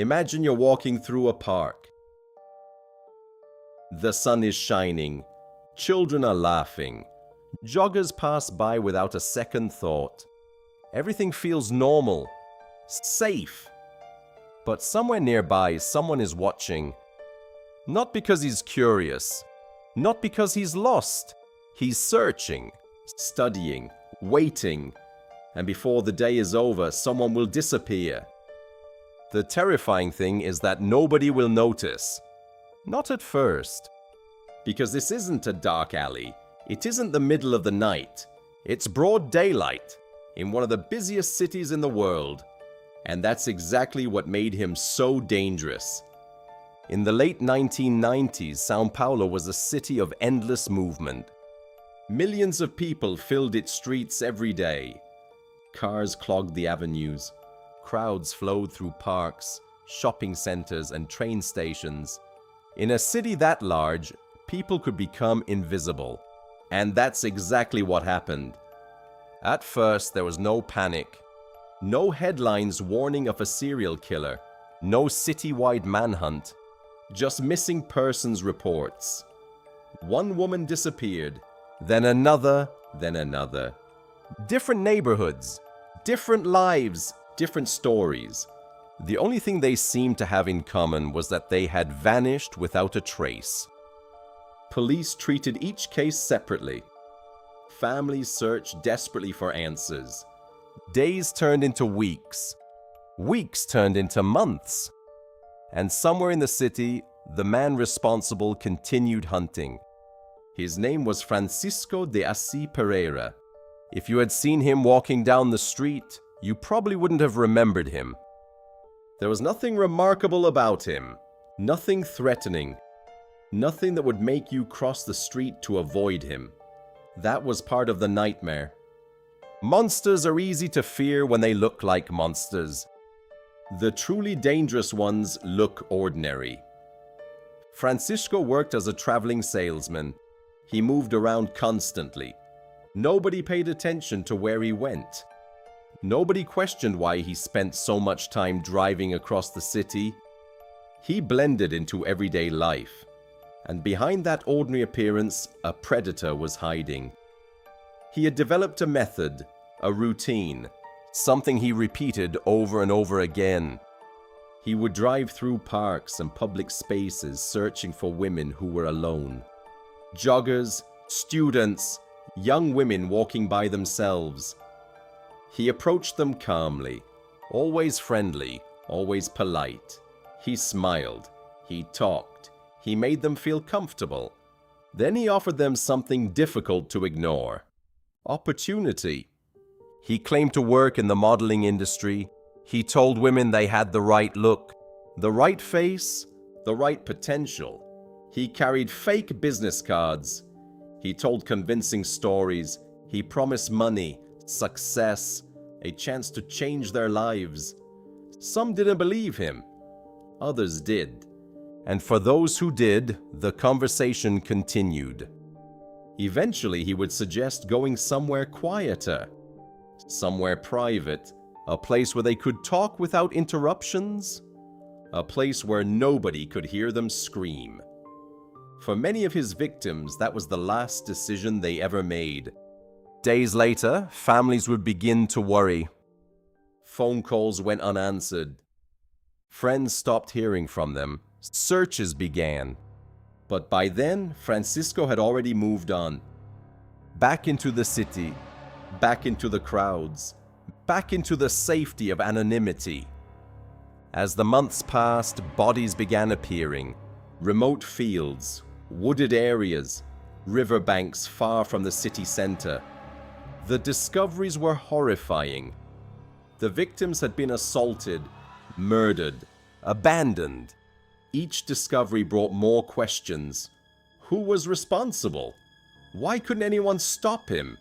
Imagine you're walking through a park. The sun is shining. Children are laughing. Joggers pass by without a second thought. Everything feels normal, safe. But somewhere nearby, someone is watching. Not because he's curious, not because he's lost. He's searching, studying, waiting. And before the day is over, someone will disappear. The terrifying thing is that nobody will notice. Not at first. Because this isn't a dark alley. It isn't the middle of the night. It's broad daylight in one of the busiest cities in the world. And that's exactly what made him so dangerous. In the late 1990s, São Paulo was a city of endless movement. Millions of people filled its streets every day. Cars clogged the avenues. Crowds flowed through parks, shopping centers, and train stations. In a city that large, people could become invisible. And that's exactly what happened. At first, there was no panic. No headlines warning of a serial killer. No citywide manhunt. Just missing persons reports. One woman disappeared, then another, then another. Different neighborhoods, different lives, different stories. The only thing they seemed to have in common was that they had vanished without a trace. Police treated each case separately. Families searched desperately for answers. Days turned into weeks. Weeks turned into months. And somewhere in the city, the man responsible continued hunting. His name was Francisco de Assis Pereira. If you had seen him walking down the street, you probably wouldn't have remembered him. There was nothing remarkable about him, nothing threatening, nothing that would make you cross the street to avoid him. That was part of the nightmare. Monsters are easy to fear when they look like monsters. The truly dangerous ones look ordinary. Francisco worked as a traveling salesman. He moved around constantly. Nobody paid attention to where he went. Nobody questioned why he spent so much time driving across the city. He blended into everyday life. And behind that ordinary appearance, a predator was hiding. He had developed a method, a routine, something he repeated over and over again. He would drive through parks and public spaces searching for women who were alone. Joggers, students, young women walking by themselves. He approached them calmly, always friendly, always polite. He smiled, he talked, he made them feel comfortable. Then he offered them something difficult to ignore: opportunity. He claimed to work in the modeling industry. He told women they had the right look, the right face, the right potential. He carried fake business cards. He told convincing stories. He promised money, success, a chance to change their lives. Some didn't believe him. Others did. And for those who did, the conversation continued. Eventually, he would suggest going somewhere quieter, somewhere private, a place where they could talk without interruptions, a place where nobody could hear them scream. For many of his victims, that was the last decision they ever made. Days later, families would begin to worry. Phone calls went unanswered. Friends stopped hearing from them. Searches began. But by then, Francisco had already moved on. Back into the city, back into the crowds, back into the safety of anonymity. As the months passed, bodies began appearing. Remote fields, wooded areas, riverbanks far from the city center. The discoveries were horrifying. The victims had been assaulted, murdered, abandoned. Each discovery brought more questions. Who was responsible? Why couldn't anyone stop him?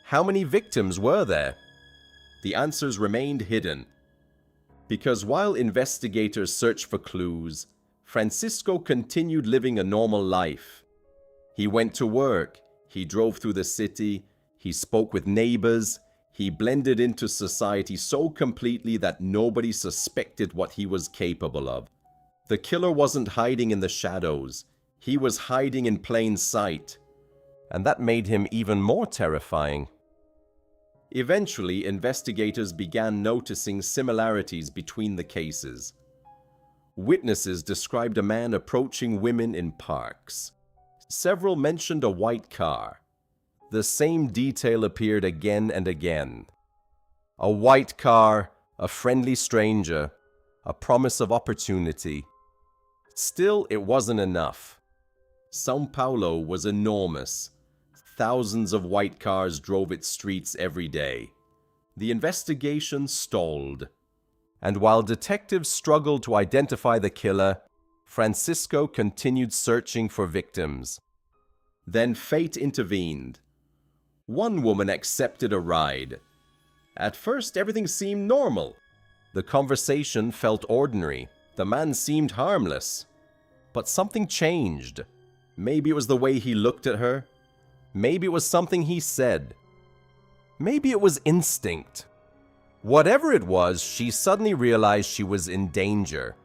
How many victims were there? The answers remained hidden. Because while investigators searched for clues, Francisco continued living a normal life. He went to work, he drove through the city, he spoke with neighbors, He blended into society so completely that nobody suspected what he was capable of. The killer wasn't hiding in the shadows. He was hiding in plain sight. And that made him even more terrifying. Eventually, investigators began noticing similarities between the cases. Witnesses described a man approaching women in parks. Several mentioned a white car. The same detail appeared again and again. A white car, a friendly stranger, a promise of opportunity. Still, it wasn't enough. São Paulo was enormous. Thousands of white cars drove its streets every day. The investigation stalled. And while detectives struggled to identify the killer, Francisco continued searching for victims. Then fate intervened. One woman accepted a ride. At first, everything seemed normal. The conversation felt ordinary. The man seemed harmless. But something changed. Maybe it was the way he looked at her. Maybe it was something he said. Maybe it was instinct. Whatever it was, she suddenly realized she was in danger.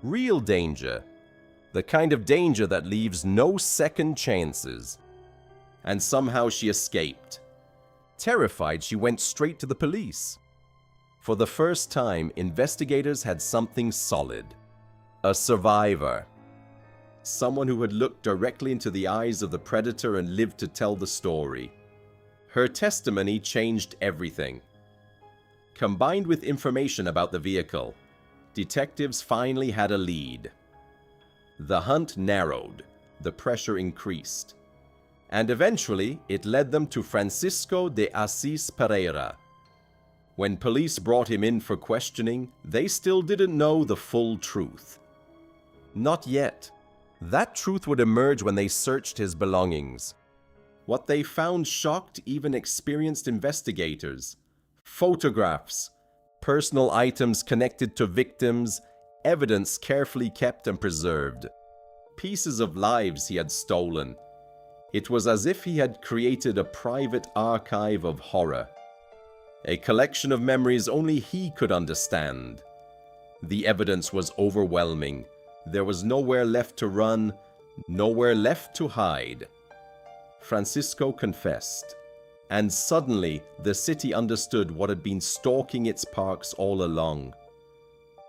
Real danger. The kind of danger that leaves no second chances. And somehow she escaped. Terrified, she went straight to the police. For the first time, investigators had something solid. A survivor. Someone who had looked directly into the eyes of the predator and lived to tell the story. Her testimony changed everything. Combined with information about the vehicle, detectives finally had a lead. The hunt narrowed, the pressure increased, and eventually it led them to Francisco de Assis Pereira. When police brought him in for questioning, they still didn't know the full truth. Not yet. That truth would emerge when they searched his belongings. What they found shocked even experienced investigators. Photographs, personal items connected to victims, evidence carefully kept and preserved. Pieces of lives he had stolen. It was as if he had created a private archive of horror. A collection of memories only he could understand. The evidence was overwhelming. There was nowhere left to run, nowhere left to hide. Francisco confessed. And suddenly, the city understood what had been stalking its parks all along.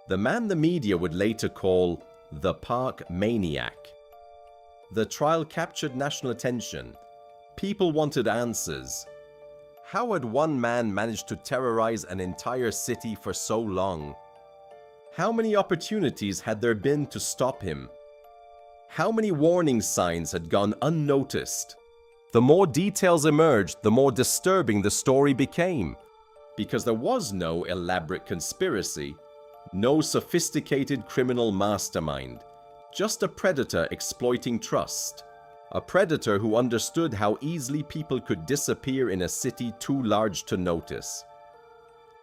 The man the media would later call the Park Maniac. The trial captured national attention. People wanted answers. How had one man managed to terrorize an entire city for so long? How many opportunities had there been to stop him? How many warning signs had gone unnoticed? The more details emerged, the more disturbing the story became. Because there was no elaborate conspiracy, no sophisticated criminal mastermind, just a predator exploiting trust. A predator who understood how easily people could disappear in a city too large to notice.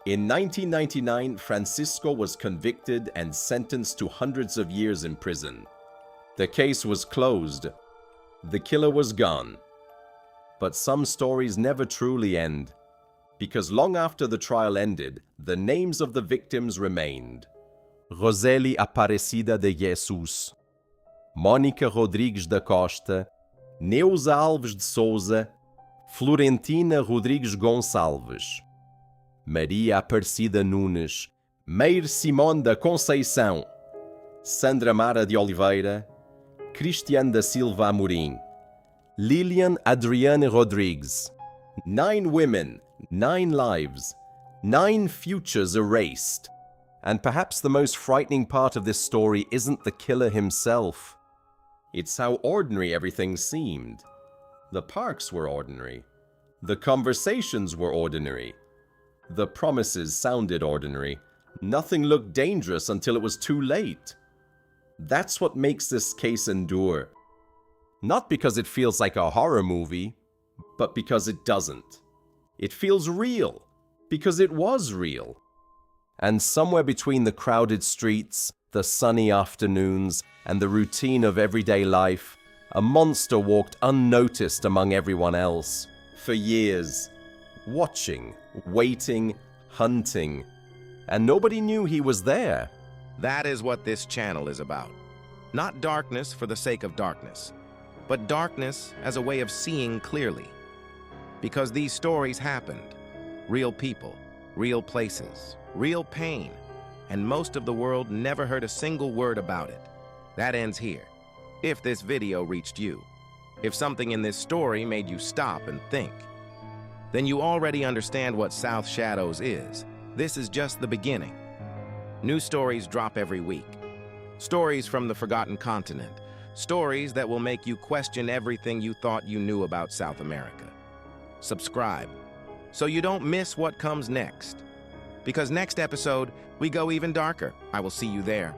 In 1999, Francisco was convicted and sentenced to hundreds of years in prison. The case was closed. The killer was gone. But some stories never truly end, because long after the trial ended, the names of the victims remained. Roseli Aparecida de Jesus, Mônica Rodrigues da Costa, Neuza Alves de Souza, Florentina Rodrigues Gonçalves, Maria Aparecida Nunes, Meir Simone da Conceição, Sandra Mara de Oliveira, Cristiane da Silva Amorim, Lilian Adriane Rodrigues. 9 women, 9 lives, 9 futures erased. And perhaps the most frightening part of this story isn't the killer himself. It's how ordinary everything seemed. The parks were ordinary. The conversations were ordinary. The promises sounded ordinary. Nothing looked dangerous until it was too late. That's what makes this case endure. Not because it feels like a horror movie, but because it doesn't. It feels real, because it was real. And somewhere between the crowded streets, the sunny afternoons, and the routine of everyday life, a monster walked unnoticed among everyone else. For years, watching, waiting, hunting, and nobody knew he was there. That is what this channel is about. Not darkness for the sake of darkness, but darkness as a way of seeing clearly. Because these stories happened. Real people, real places, real pain, and most of the world never heard a single word about it. That ends here. If this video reached you, if something in this story made you stop and think, then you already understand what South Shadows is. This is just the beginning. New stories drop every week. Stories from the forgotten continent. Stories that will make you question everything you thought you knew about South America. Subscribe so you don't miss what comes next. Because next episode, we go even darker. I will see you there.